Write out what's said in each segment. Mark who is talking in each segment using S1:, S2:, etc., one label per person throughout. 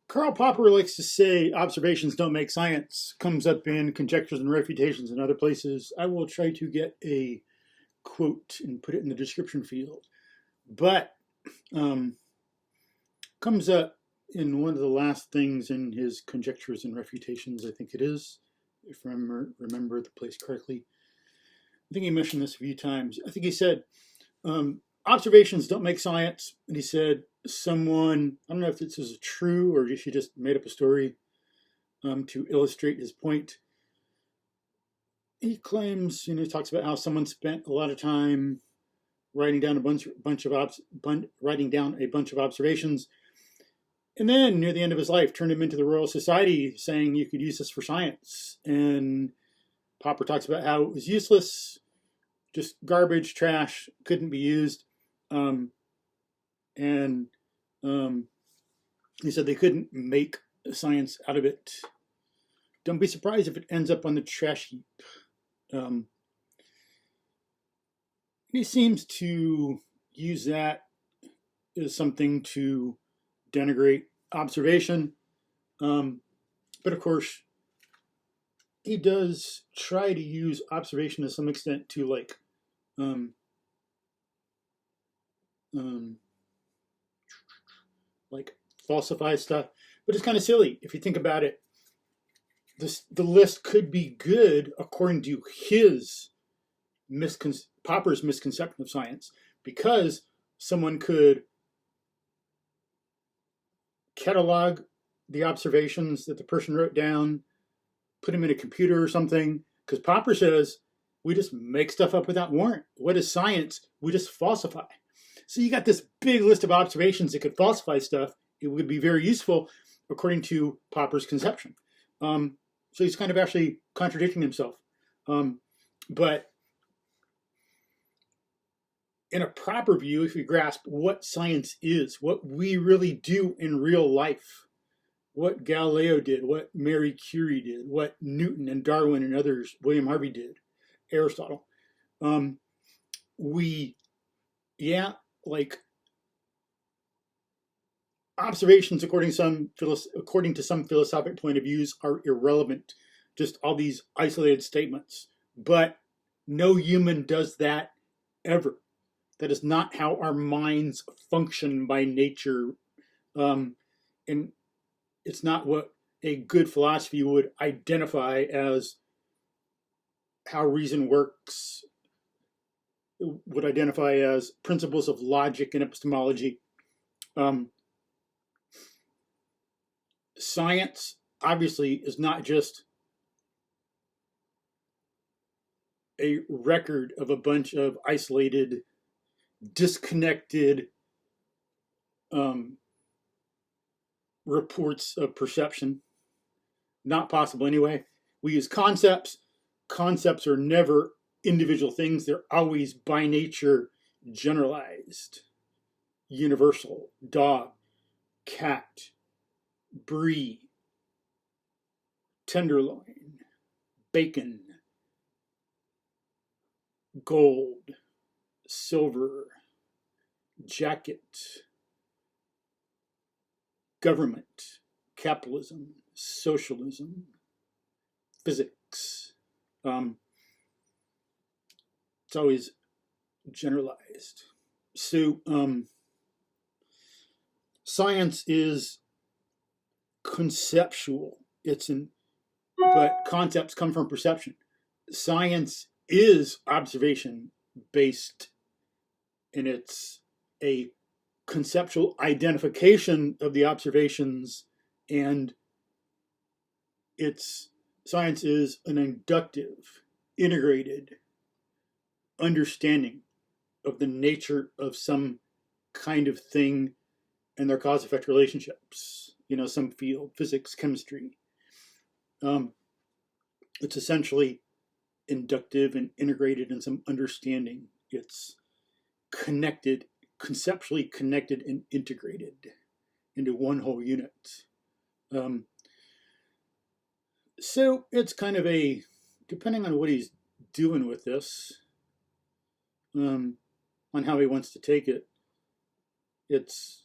S1: Karl Popper likes to say observations don't make science, comes up in Conjectures and Refutations and other places. I will try to get a quote and put it in the description field. But comes up in one of the last things in his Conjectures and Refutations, I think it is, if I remember the place correctly. I think he mentioned this a few times. I think he said, observations don't make science. And he said, someone, I don't know if this is true or if he just made up a story to illustrate his point. He claims, he talks about how someone spent a lot of time writing down a bunch of observations, and then near the end of his life turned him into the Royal Society, saying you could use this for science. And Popper talks about how it was useless, just garbage, trash, couldn't be used. He said they couldn't make science out of it. Don't be surprised if it ends up on the trash heap. He seems to use that as something to denigrate observation. But of course, he does try to use observation to some extent to like falsify stuff. But it's kind of silly if you think about it. The list could be good according to his Popper's misconception of science, because someone could catalog the observations that the person wrote down, put them in a computer or something, because Popper says we just make stuff up without warrant. What is science? We just falsify. So you got this big list of observations that could falsify stuff. It would be very useful according to Popper's conception. So he's kind of actually contradicting himself. But in a proper view, if we grasp what science is, what we really do in real life, what Galileo did, what Marie Curie did, what Newton and Darwin and others, William Harvey did, Aristotle, observations according to some philosophic point of views are irrelevant, just all these isolated statements. But no human does that ever. That is not how our minds function by nature. And it's not what a good philosophy would identify as how reason works, would identify as principles of logic and epistemology. Science, obviously, is not just a record of a bunch of isolated, disconnected reports of perception. Not possible anyway. We use concepts. Concepts are never individual things. They're always by nature generalized, universal. Dog, cat, brie, tenderloin, bacon, gold, silver, jacket, government, capitalism, socialism, physics. It's always generalized. So science is conceptual. But concepts come from perception. Science is observation based, and it's a conceptual identification of the observations, and science is an inductive, integrated understanding of the nature of some kind of thing and their cause-effect relationships. Some field, physics, chemistry. It's essentially inductive and integrated in some understanding. It's connected, conceptually connected and integrated into one whole unit. So it's kind of depending on what he's doing with this, on how he wants to take it, it's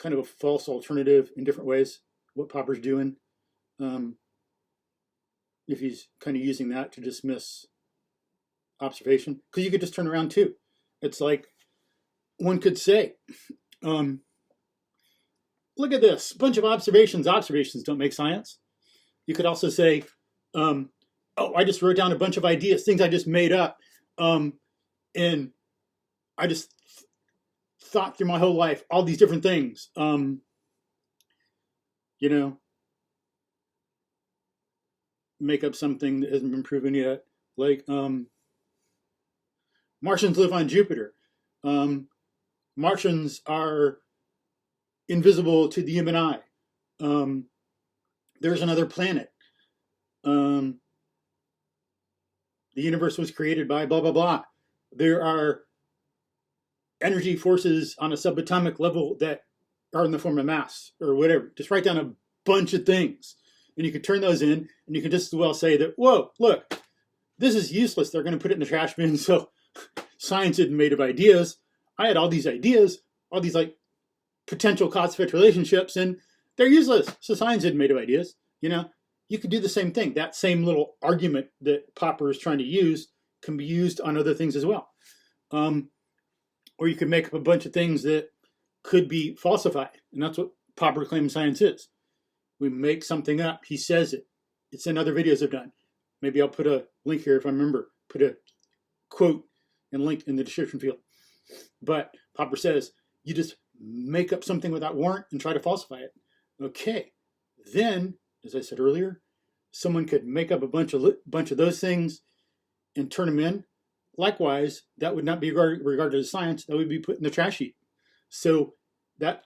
S1: kind of a false alternative in different ways, what Popper's doing. If he's kind of using that to dismiss observation, because you could just turn around too. It's like one could say, look at this bunch of observations. Observations don't make science. You could also say, oh, I just wrote down a bunch of ideas, things I just made up, and I just thought through my whole life all these different things. You know, make up something that hasn't been proven yet, like Martians live on Jupiter. Martians are invisible to the human eye. There's another planet. The universe was created by blah, blah, blah. There are energy forces on a subatomic level that are in the form of mass or whatever. Just write down a bunch of things. And you can turn those in, and you can just as well say that, whoa, look, this is useless. They're going to put it in the trash bin. So science isn't made of ideas. I had all these ideas, all these like potential cause-effect relationships, and they're useless. So science isn't made of ideas. You know, you could do the same thing. That same little argument that Popper is trying to use can be used on other things as well. Or you could make up a bunch of things that could be falsified. And that's what Popper claims science is. We make something up. He says it. It's in other videos I've done. Maybe I'll put a link here if I remember. Put a quote and link in the description field. But Popper says, you just make up something without warrant and try to falsify it. Okay. Then, as I said earlier, someone could make up a bunch of those things and turn them in. Likewise, that would not be regarded as science. That would be put in the trash heap. So that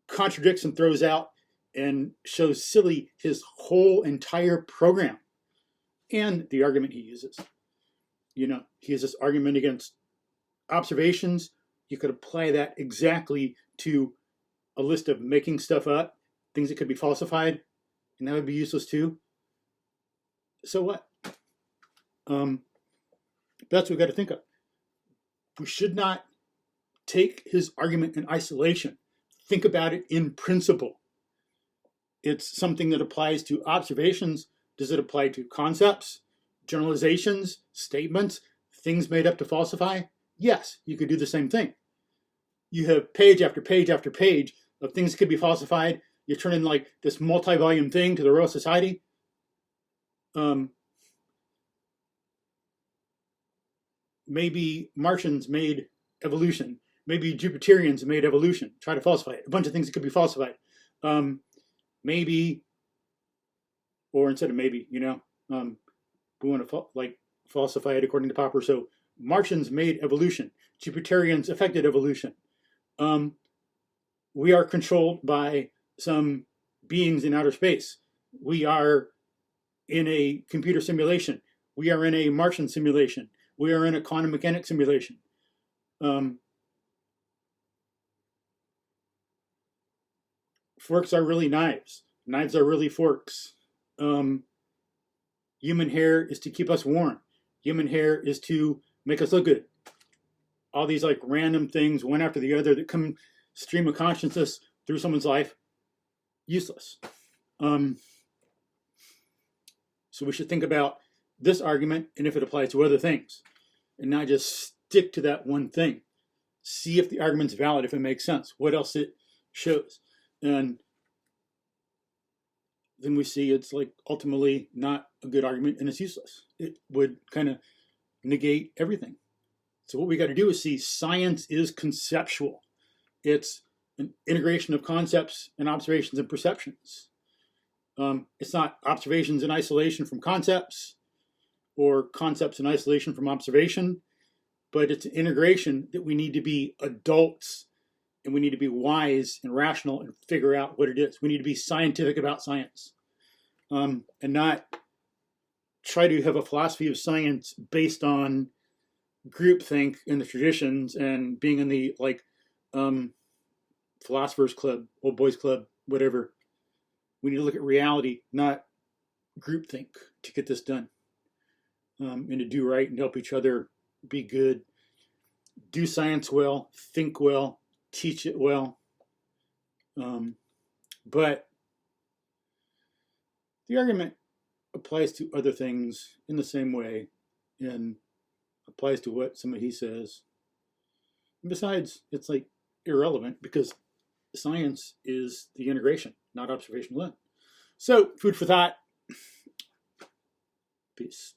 S1: contradicts and throws out and shows silly his whole entire program and the argument he uses. You know, he has this argument against observations. You could apply that exactly to a list of making stuff up, things that could be falsified, and that would be useless too. So what? That's what we've got to think of. We should not take his argument in isolation. Think about it in principle. It's something that applies to observations. Does it apply to concepts, generalizations, statements, things made up to falsify? Yes, you could do the same thing. You have page after page after page of things that could be falsified. You turn in like this multi-volume thing to the Royal Society. Maybe Martians made evolution. Maybe Jupiterians made evolution. Try to falsify it. A bunch of things that could be falsified. Maybe, or instead of maybe, you know, we want to falsify it according to Popper. So Martians made evolution. Jupiterians affected evolution. We are controlled by some beings in outer space. We are in a computer simulation. We are in a Martian simulation. We are in a quantum mechanics simulation. Forks are really knives. Knives are really forks. Human hair is to keep us warm. Human hair is to make us look good. All these like random things, one after the other, that come stream of consciousness through someone's life, useless. So we should think about this argument and if it applies to other things, and not just stick to that one thing. See if the argument's valid, if it makes sense, what else it shows. And then we see it's like ultimately not a good argument and it's useless. It would kind of negate everything. So what we got to do is see science is conceptual. It's an integration of concepts and observations and perceptions. It's not observations in isolation from concepts or concepts in isolation from observation, but it's an integration that we need to be adults and we need to be wise and rational and figure out what it is. We need to be scientific about science, and not try to have a philosophy of science based on groupthink in the traditions and being in the philosophers club, old boys club, whatever. We need to look at reality, not groupthink, to get this done, and to do right and help each other be good, do science well, think well, teach it well. But the argument applies to other things in the same way and applies to what somebody says. And besides, it's like irrelevant because science is the integration, not observation alone. So, food for thought. Peace.